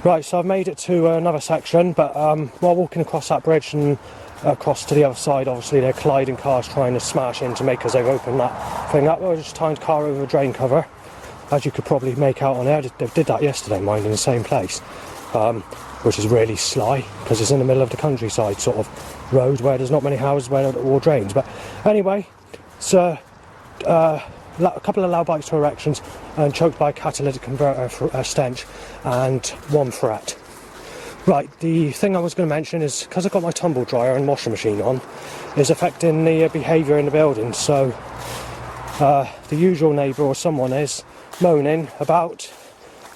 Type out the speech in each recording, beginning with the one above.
Right, so I've made it to another section, but while walking across that bridge and across to the other side, obviously they're colliding cars trying to smash into me because they've opened that thing up. I was just tying the car over a drain cover, as you could probably make out on there. They did that yesterday, mind, in the same place, which is really sly because it's in the middle of the countryside sort of road where there's not many houses or drains. But anyway, so a couple of loud bites to erections and choked by a catalytic converter for stench and one threat. Right, the thing I was going to mention is, because I've got my tumble dryer and washing machine on, is affecting the behaviour in the building. So the usual neighbour or someone is moaning about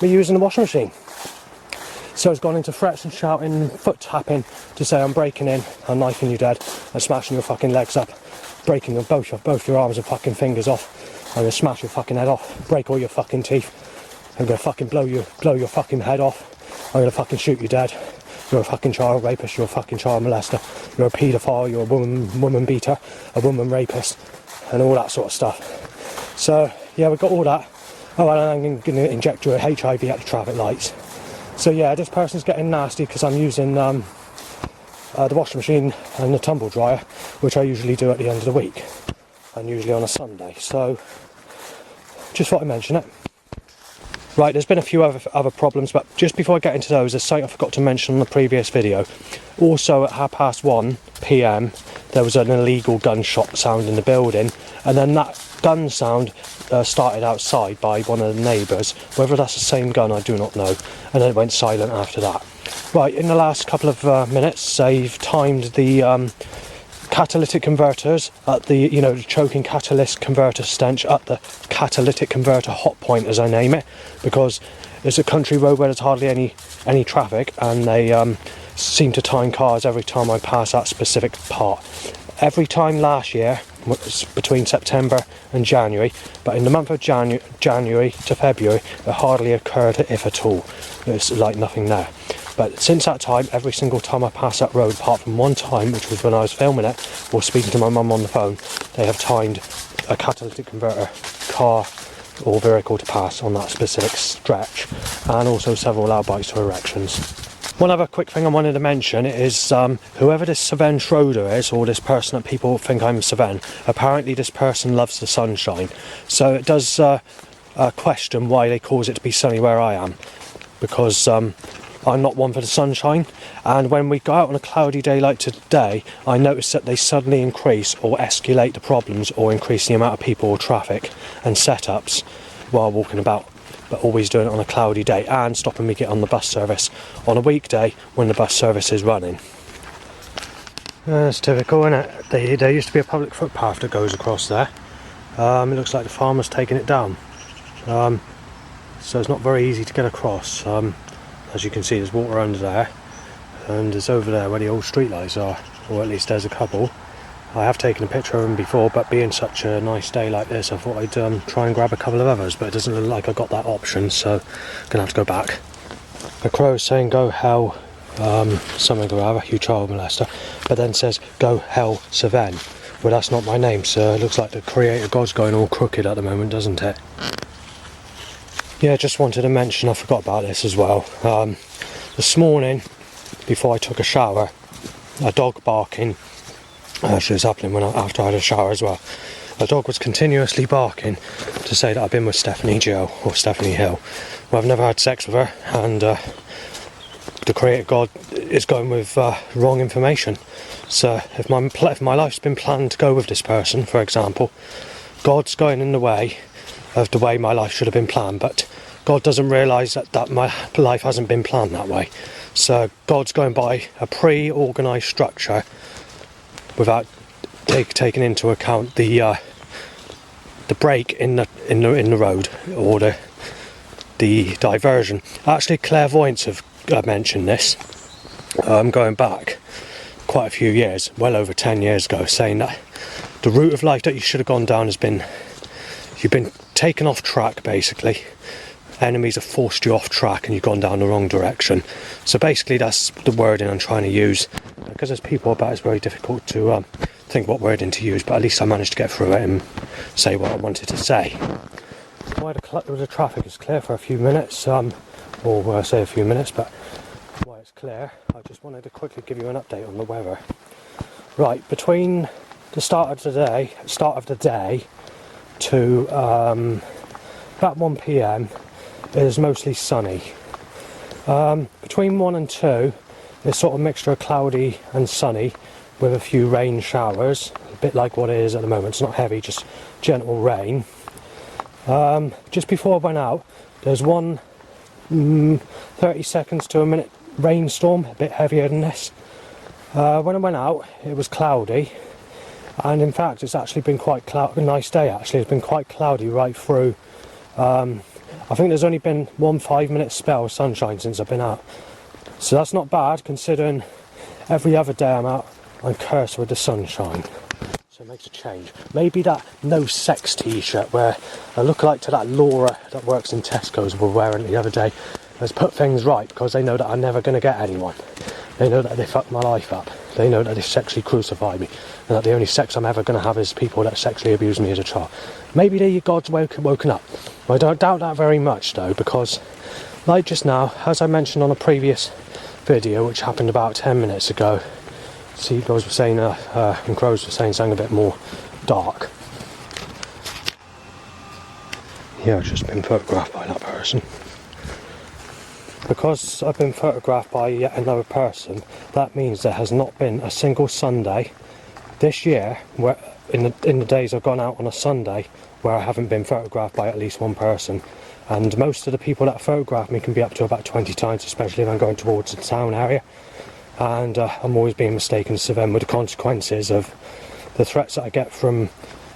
me using the washing machine. So it's gone into threats and shouting, foot tapping to say I'm breaking in and knifing you dead and smashing your fucking legs up, breaking both your arms and fucking fingers off. I'm going to smash your fucking head off, break all your fucking teeth. I'm going to fucking blow your fucking head off. I'm going to fucking shoot you dead. You're a fucking child rapist, you're a fucking child molester, you're a paedophile, you're a woman beater, a woman rapist, and all that sort of stuff. So, yeah, we've got all that. Oh, and I'm going to inject you with HIV at the traffic lights. So, yeah, this person's getting nasty because I'm using the washing machine and the tumble dryer, which I usually do at the end of the week, and usually on a Sunday. So, just thought I'd mention it. Right, there's been a few other problems, but just before I get into those, there's something I forgot to mention in the previous video. Also, at 1:30 PM, there was an illegal gunshot sound in the building, and then that gun sound started outside by one of the neighbours. Whether that's the same gun, I do not know, and then it went silent after that. Right, in the last couple of minutes, they've timed the catalytic converters at the, the choking catalyst converter stench at the catalytic converter hot point, as I name it, because it's a country road where there's hardly any traffic, and they seem to time cars every time I pass that specific part. Every time last year, between September and January, but in the month of January to February, it hardly occurred, if at all. It's like nothing there. But since that time, every single time I pass that road, apart from one time, which was when I was filming it, or speaking to my mum on the phone, they have timed a catalytic converter car or vehicle to pass on that specific stretch, and also several loud bites to erections. One other quick thing I wanted to mention is whoever this Sven Schroeder is, or this person that people think I'm Sven, apparently this person loves the sunshine. So it does question why they cause it to be sunny where I am, because I'm not one for the sunshine, and when we go out on a cloudy day like today, I notice that they suddenly increase or escalate the problems or increase the amount of people or traffic and setups while walking about, but always doing it on a cloudy day and stopping me get on the bus service on a weekday when the bus service is running. That's typical, isn't it? There used to be a public footpath that goes across there. It looks like the farmer's taken it down, so it's not very easy to get across. As you can see, there's water under there, and it's over there where the old streetlights are, or at least there's a couple. I have taken a picture of them before, but being such a nice day like this, I thought I'd try and grab a couple of others, but it doesn't look like I got that option, so I'm gonna have to go back. The crow's saying go hell, something or other, you child molester, but then says go hell Sven. Well, that's not my name, so it looks like the creator god's going all crooked at the moment, doesn't it? Yeah, just wanted to mention, I forgot about this as well. This morning, before I took a shower, a dog barking, actually it was happening after I had a shower as well. A dog was continuously barking to say that I've been with Stephanie Jill, or Stephanie Hill. Well, I've never had sex with her, and the creator god is going with wrong information. So if my life's been planned to go with this person, for example, God's going in the way of the way my life should have been planned, but God doesn't realise that my life hasn't been planned that way. So God's going by a pre-organised structure without taking into account the break in the road, or the diversion. Actually, clairvoyants have mentioned this, going back quite a few years, well over 10 years ago, saying that the route of life that you should have gone down you've been taken off track, basically. Enemies have forced you off track and you've gone down the wrong direction. So basically that's the wording I'm trying to use. Because there's people about, it's very difficult to think what wording to use, but at least I managed to get through it and say what I wanted to say. While the traffic is clear for a few minutes, while or say a few minutes, but while it's clear, I just wanted to quickly give you an update on the weather. Right, between the start of the day to about 1 PM, it is mostly sunny. Between 1 and 2, it's sort of a mixture of cloudy and sunny with a few rain showers, a bit like what it is at the moment. It's not heavy, just gentle rain. Just before I went out, there's one 30 seconds to a minute rainstorm, a bit heavier than this. When I went out, it was cloudy, and in fact it's actually been quite a nice day actually. It's been quite cloudy right through. I think there's only been one 5-minute spell of sunshine since I've been out, so that's not bad considering every other day I'm out, I'm cursed with the sunshine. So it makes a change. Maybe that no sex t-shirt where a lookalike to that Laura that works in Tesco's were wearing the other day has put things right, because they know that I'm never going to get anyone. They know that they fucked my life up. They know that they sexually crucified me, and that the only sex I'm ever going to have is people that sexually abused me as a child. Maybe the God's woken up. I don't doubt that very much though, because like just now, as I mentioned on a previous video which happened about 10 minutes ago, seagulls were saying and crows were saying something a bit more dark. Yeah, I've just been photographed by that person. Because I've been photographed by yet another person, that means there has not been a single Sunday this year where in the days I've gone out on a Sunday where I haven't been photographed by at least one person. And most of the people that photograph me can be up to about 20 times, especially if I'm going towards the town area. And I'm always being mistaken to them with the consequences of the threats that I get from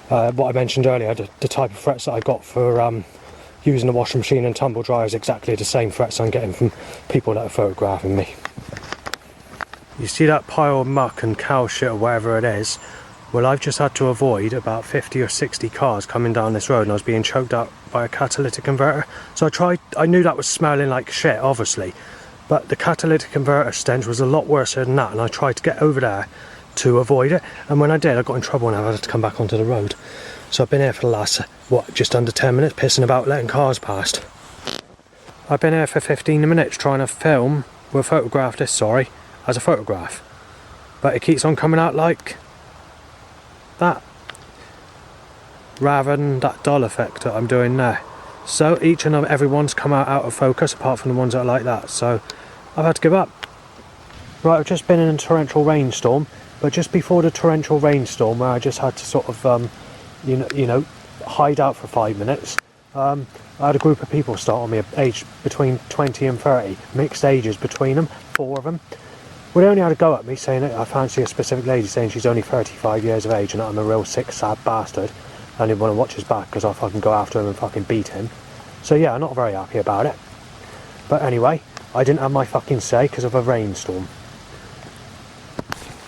what I mentioned earlier. The type of threats that I got for using the washing machine and tumble dryer is exactly the same threats I'm getting from people that are photographing me. You see that pile of muck and cow shit or wherever it is? Well, I've just had to avoid about 50 or 60 cars coming down this road, and I was being choked out by a catalytic converter. So I knew that was smelling like shit, obviously, but the catalytic converter stench was a lot worse than that, and I tried to get over there to avoid it, and when I did, I got in trouble and I had to come back onto the road. So I've been here for the last, just under 10 minutes, pissing about letting cars past. I've been here for 15 minutes trying to film, photograph this, as a photograph. But it keeps on coming out like that, rather than that dull effect that I'm doing there. So each and every one's come out of focus, apart from the ones that are like that. So I've had to give up. Right, I've just been in a torrential rainstorm, but just before the torrential rainstorm, where I just had to sort of hide out for 5 minutes, I had a group of people start on me, aged between 20 and 30, mixed ages between them, 4 of them. Well, they only had a go at me, saying that I fancy a specific lady, saying she's only 35 years of age and that I'm a real sick, sad bastard. I didn't want to watch his back because I'll fucking go after him and fucking beat him. So yeah, I'm not very happy about it. But anyway, I didn't have my fucking say because of a rainstorm.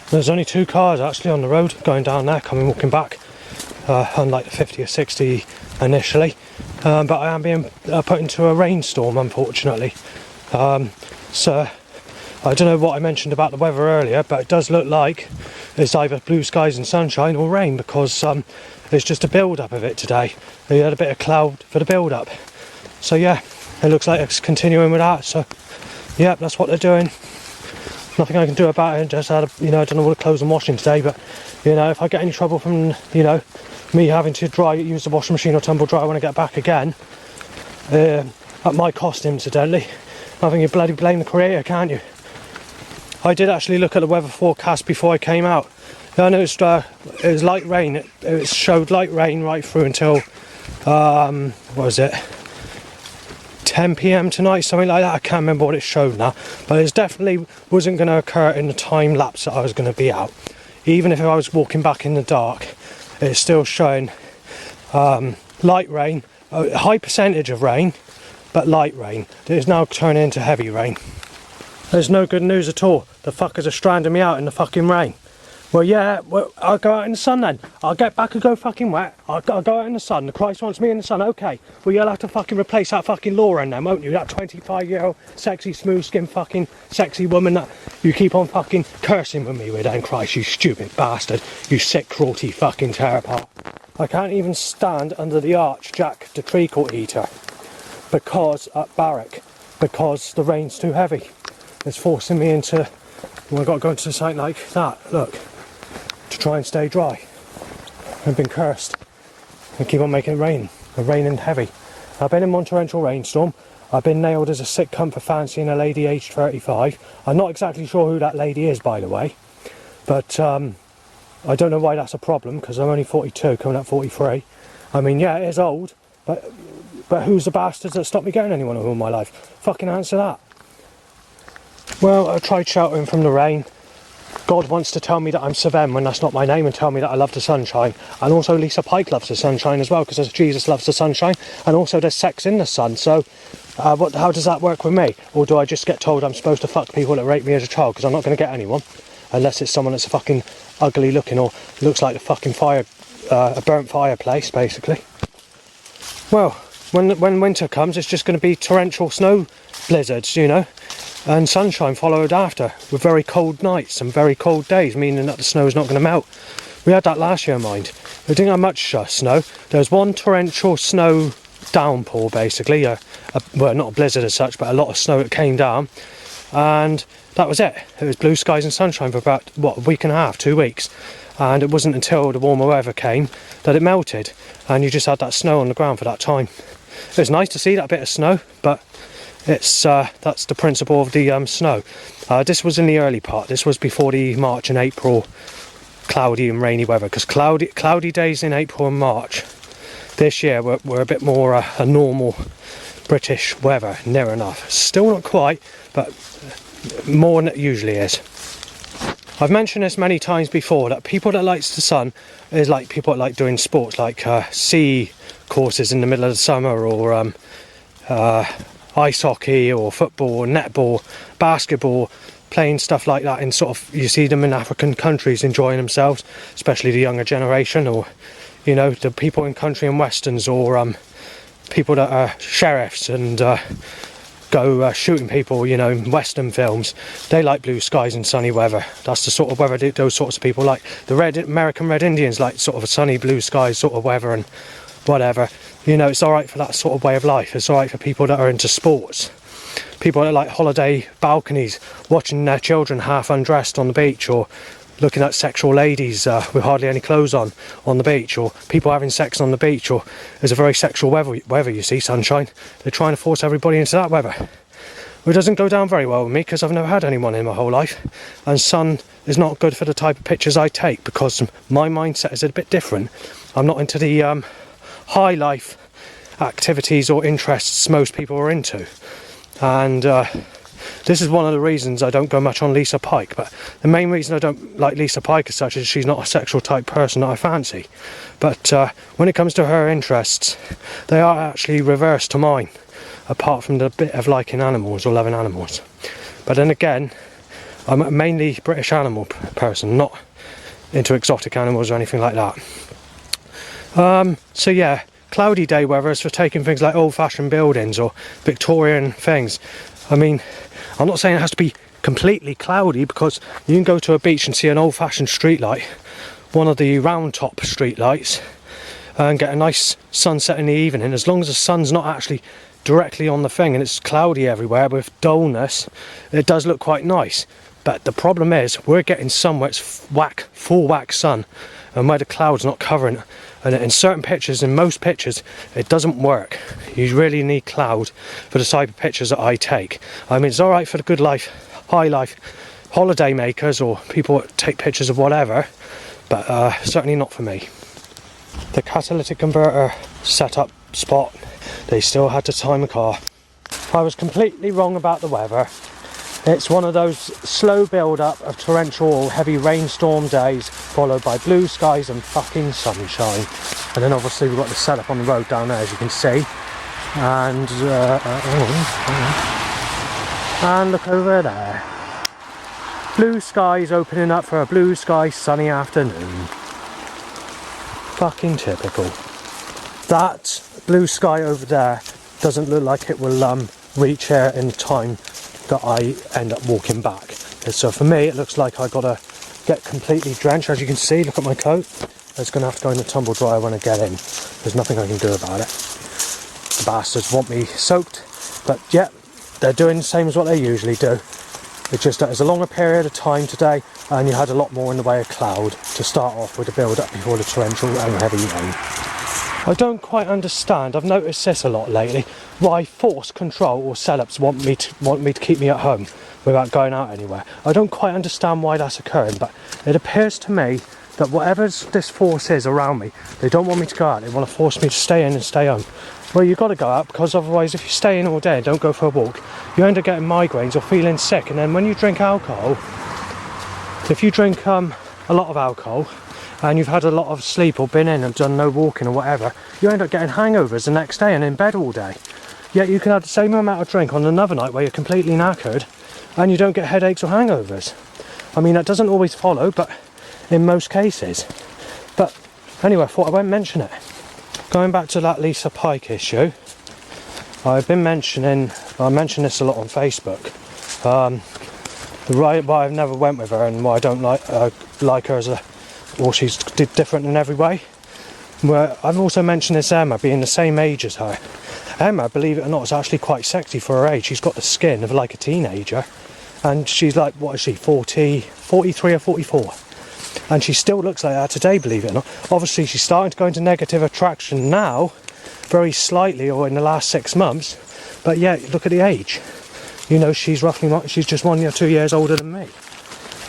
There's only 2 cars actually on the road going down there, walking back. Unlike the 50 or 60 initially, but I am being put into a rainstorm, unfortunately. So I don't know what I mentioned about the weather earlier, but it does look like it's either blue skies and sunshine or rain, because it's just a build-up of it today. We had a bit of cloud for the build-up. So yeah, it looks like it's continuing with that. So yeah, that's what they're doing. Nothing I can do about it. Just had I don't know what clothes I'm washing today, but if I get any trouble from me having to use the washing machine or tumble dryer when I get back again, at my cost, incidentally, I think you bloody blame the creator, can't you? I did actually look at the weather forecast before I came out. I noticed it was light rain. It showed light rain right through until 10 PM tonight, something like that. I can't remember what it showed now, but it definitely wasn't going to occur in the time lapse that I was going to be out. Even if I was walking back in the dark, it's still showing light rain, a high percentage of rain, but light rain. It is now turning into heavy rain. There's no good news at all. The fuckers are stranding me out in the fucking rain. Well, yeah, I'll go out in the sun then. I'll get back and go fucking wet. I'll go out in the sun. The Christ wants me in the sun. Okay. Well, you'll have to fucking replace that fucking Laura then, won't you? That 25-year-old sexy, smooth-skinned fucking sexy woman that you keep on fucking cursing with me with then, Christ, you stupid bastard. You sick, cruelty fucking terrapart. I can't even stand under the arch Jack the treacle eater, because at Barrack because the rain's too heavy. It's forcing me into, well, I've got to go into something like that, look, to try and stay dry. I've been cursed. I keep on making it rain, raining heavy. I've been in one torrential rainstorm. I've been nailed as a sick cunt for fancying a lady aged 35. I'm not exactly sure who that lady is, by the way, but I don't know why that's a problem, because I'm only 42, coming up 43. I mean, yeah, it is old, but who's the bastards that stopped me getting anyone all my life? Fucking answer that. Well, I tried sheltering from the rain. God wants to tell me that I'm Savem when that's not my name, and tell me that I love the sunshine. And also Lisa Pike loves the sunshine as well, because Jesus loves the sunshine, and also there's sex in the sun. So how does that work with me? Or do I just get told I'm supposed to fuck people that raped me as a child, because I'm not going to get anyone, unless it's someone that's fucking ugly looking or looks like a fucking a burnt fireplace, basically. Well, when winter comes, it's just going to be torrential snow blizzards, you know, and sunshine followed after, with very cold nights and very cold days, meaning that the snow is not going to melt. We had that last year, mind. We didn't have much snow. There was one torrential snow downpour, basically, well, not a blizzard as such, but a lot of snow that came down, and that was it. It was blue skies and sunshine for about, what, a week and a half, 2 weeks. And it wasn't until the warmer weather came that it melted, and you just had that snow on the ground for that time. It was nice to see that bit of snow, but it's that's the principle of the snow. This was in the early part. This was before the March and April cloudy and rainy weather, because cloudy days in April and March this year were a bit more a normal British weather, near enough. Still not quite, but more than it usually is. I've mentioned this many times before, that people that likes the sun is like people that like doing sports, like sea courses in the middle of the summer, or ice hockey or football or netball, basketball, playing stuff like that in sort of, you see them in African countries enjoying themselves, especially the younger generation, or, you know, the people in country and westerns, or people that are sheriffs and go shooting people, you know, in western films. They like blue skies and sunny weather. That's the sort of weather those sorts of people like. The American Red Indians like sort of a sunny blue skies sort of weather and whatever. You know, it's alright for that sort of way of life. It's alright for people that are into sports. People that like holiday balconies, watching their children half undressed on the beach, or looking at sexual ladies with hardly any clothes on the beach, or people having sex on the beach, or there's a very sexual weather, you see, sunshine. They're trying to force everybody into that weather. It doesn't go down very well with me, because I've never had anyone in my whole life, and sun is not good for the type of pictures I take, because my mindset is a bit different. I'm not into the high life activities or interests most people are into, and this is one of the reasons I don't go much on Lisa Pike. But the main reason I don't like Lisa Pike as such is she's not a sexual type person that I fancy. But when it comes to her interests, they are actually reversed to mine, apart from the bit of liking animals or loving animals. But then again, I'm a mainly British animal person, not into exotic animals or anything like that. So yeah, cloudy day weather is for taking things like old-fashioned buildings or Victorian things. I mean, I'm not saying it has to be completely cloudy, because you can go to a beach and see an old-fashioned street light, one of the round top street lights, and get a nice sunset in the evening. As long as the sun's not actually directly on the thing and it's cloudy everywhere with dullness, it does look quite nice. But the problem is, we're getting some where it's full whack sun, and where the cloud's not covering it. And in certain pictures, in most pictures, it doesn't work. You really need cloud for the type of pictures that I take. I mean, it's alright for the good life, high life, holiday makers, or people that take pictures of whatever, but certainly not for me. The catalytic converter setup spot, they still had to time the car. I was completely wrong about the weather. It's one of those slow build-up of torrential heavy rainstorm days, followed by blue skies and fucking sunshine. And then obviously we've got the setup on the road down there, as you can see. And and look over there. Blue skies opening up for a blue sky sunny afternoon. Fucking typical. That blue sky over there doesn't look like it will reach here in time that I end up walking back. So for me, it looks like I've got to get completely drenched. As you can see, look at my coat. It's going to have to go in the tumble dryer when I get in. There's nothing I can do about it. The bastards want me soaked. But yeah, they're doing the same as what they usually do. It's just that it's a longer period of time today, and you had a lot more in the way of cloud to start off with the build-up before the torrential and heavy rain. I don't quite understand, I've noticed this a lot lately, why force control or setups want me to keep me at home without going out anywhere. I don't quite understand why that's occurring, but it appears to me that whatever this force is around me, they don't want me to go out, they want to force me to stay in and stay home. Well, you've got to go out, because otherwise if you stay in all day and don't go for a walk, you end up getting migraines or feeling sick. And then when you drink alcohol, if you drink a lot of alcohol and you've had a lot of sleep or been in and done no walking or whatever, you end up getting hangovers the next day and in bed all day. Yet you can have the same amount of drink on another night where you're completely knackered and you don't get headaches or hangovers. I mean, that doesn't always follow, but in most cases. But anyway, I thought I won't mention it. Going back to that Lisa Pike issue, I mentioned this a lot on Facebook. Why I've never went with her and why I don't like her as she's different in every way. Where I've also mentioned this Emma being the same age as her. Emma, believe it or not, is actually quite sexy for her age. She's got the skin of like a teenager, and she's like, what is she, 43 or 44? And she still looks like that today, believe it or not. Obviously, she's starting to go into negative attraction now, very slightly, or in the last 6 months. But yeah, look at the age. You know, she's just 1 or 2 years older than me.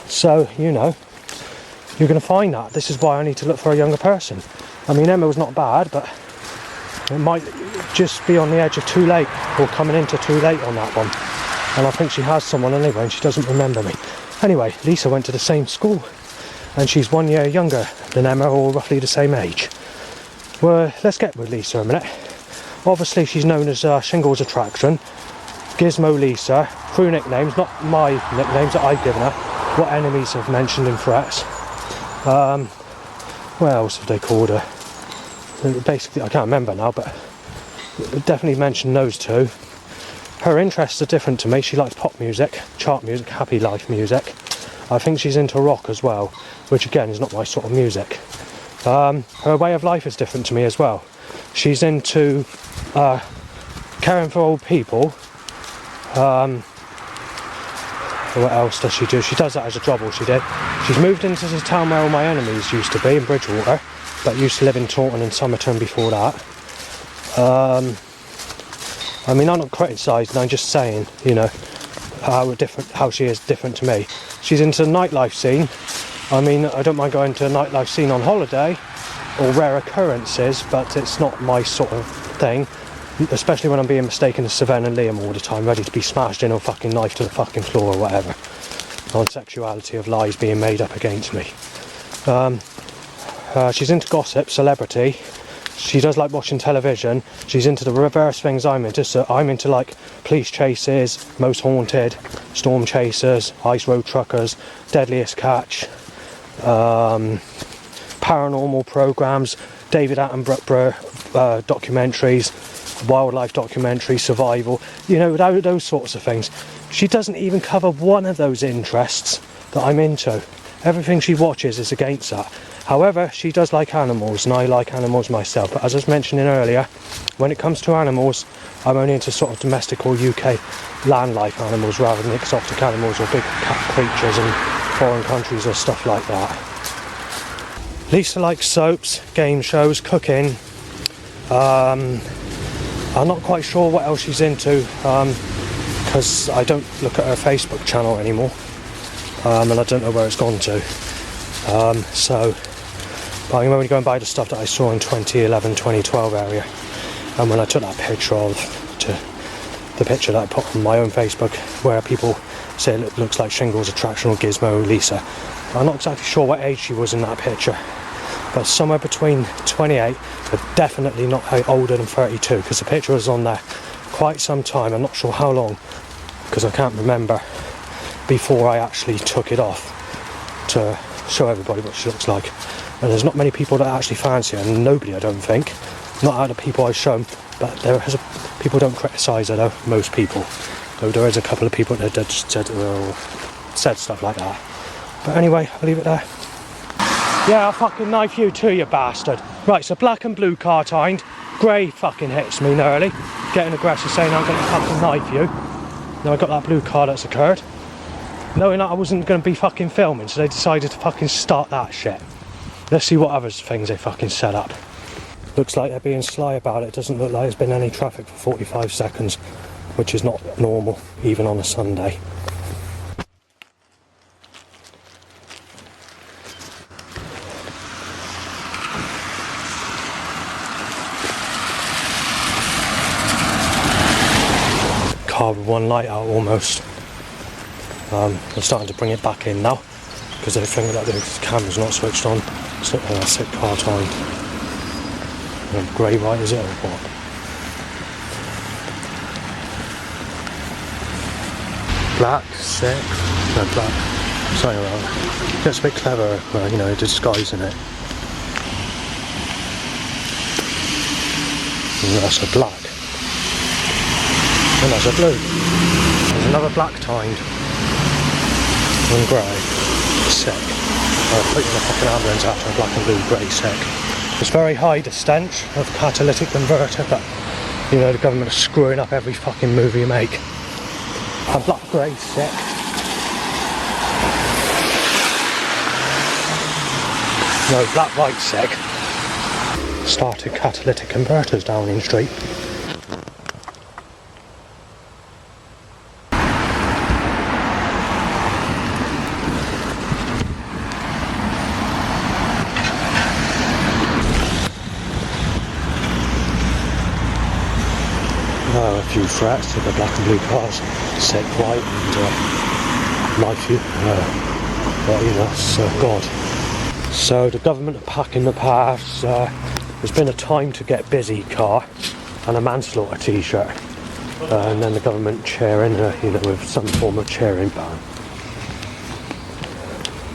So, you know, you're going to find that. This is why I need to look for a younger person. I mean, Emma was not bad, but it might just be on the edge of too late, or coming into too late on that one. And I think she has someone anyway, and she doesn't remember me. Anyway, Lisa went to the same school. And she's 1 year younger than Emma, or roughly the same age. Well, let's get with Lisa a minute. Obviously, she's known as Shingles Attraction, Gizmo Lisa, through nicknames, not my nicknames that I've given her, what enemies have mentioned in threats. What else have they called her? Basically, I can't remember now, but definitely mentioned those two. Her interests are different to me. She likes pop music, chart music, happy life music. I think she's into rock as well, which again is not my sort of music. Her way of life is different to me as well. She's into caring for old people. What else does she do? She does that as a job, or she did. She's moved into the town where all my enemies used to be, in Bridgewater, but used to live in Taunton and Somerton before that. I mean, I'm not criticising, I'm just saying, you know, how she is different to me. She's into the nightlife scene. I mean, I don't mind going to a nightlife scene on holiday or rare occurrences, but it's not my sort of thing, especially when I'm being mistaken as Savannah and Liam all the time, ready to be smashed in or fucking knife to the fucking floor or whatever. Non-sexuality of lies being made up against me. She's into gossip, celebrity. She does like watching television. She's into the reverse things I'm into. So I'm into like police chases, most haunted, storm chasers, ice road truckers, deadliest catch, paranormal programs, David Attenborough documentaries, wildlife documentaries, survival, you know, those sorts of things. She doesn't even cover one of those interests that I'm into. Everything she watches is against that. However, she does like animals, and I like animals myself. But as I was mentioning earlier, when it comes to animals, I'm only into sort of domestic or UK land life animals rather than exotic animals or big cat creatures in foreign countries or stuff like that. Lisa likes soaps, game shows, cooking. I'm not quite sure what else she's into because I don't look at her Facebook channel anymore, and I don't know where it's gone to. But I'm only going by the stuff that I saw in 2011, 2012 area. And when I took that picture the picture that I put on my own Facebook, where people say it looks like Shingles Attraction or Gizmo Lisa. I'm not exactly sure what age she was in that picture, but somewhere between 28, but definitely not older than 32, because the picture was on there quite some time. I'm not sure how long, because I can't remember, before I actually took it off to show everybody what she looks like. And there's not many people that actually fancy her, and nobody, I don't think, not out of the people I've shown, but people don't criticise her though, most people, though there is a couple of people that just said stuff like that. But anyway, I'll leave it there. Yeah, I'll fucking knife you too, you bastard. Right, so black and blue car timed, grey fucking hits me nearly, getting aggressive saying I'm going to fucking knife you. Now I got that blue car that's occurred. Knowing that I wasn't going to be fucking filming, so they decided to fucking start that shit. Let's see what other things they fucking set up. Looks like they're being sly about it. Doesn't look like there's been any traffic for 45 seconds, which is not normal, even on a Sunday. Car with one light out almost. They're starting to bring it back in now because they think that the camera's not switched on. So that's it, car time. Grey light, is it, or what? Black, sick. No, black. Something wrong. That's a bit clever, you know, disguising it. And that's a black. And that's a blue. There's another black timed. And grey. Sick. I'll put you in a fucking ambulance after a black and blue grey sick. It's very high, the stench of catalytic converter, but you know the government is screwing up every fucking movie you make. And black grey sick. No, black white sick. Started catalytic converters down in Street. A few threats to the black and blue cars, sick white and life you know, so God. So the government are packing the paths. There's been a time to get busy car and a manslaughter t-shirt, and then the government cheering, you know, with some form of cheering ban.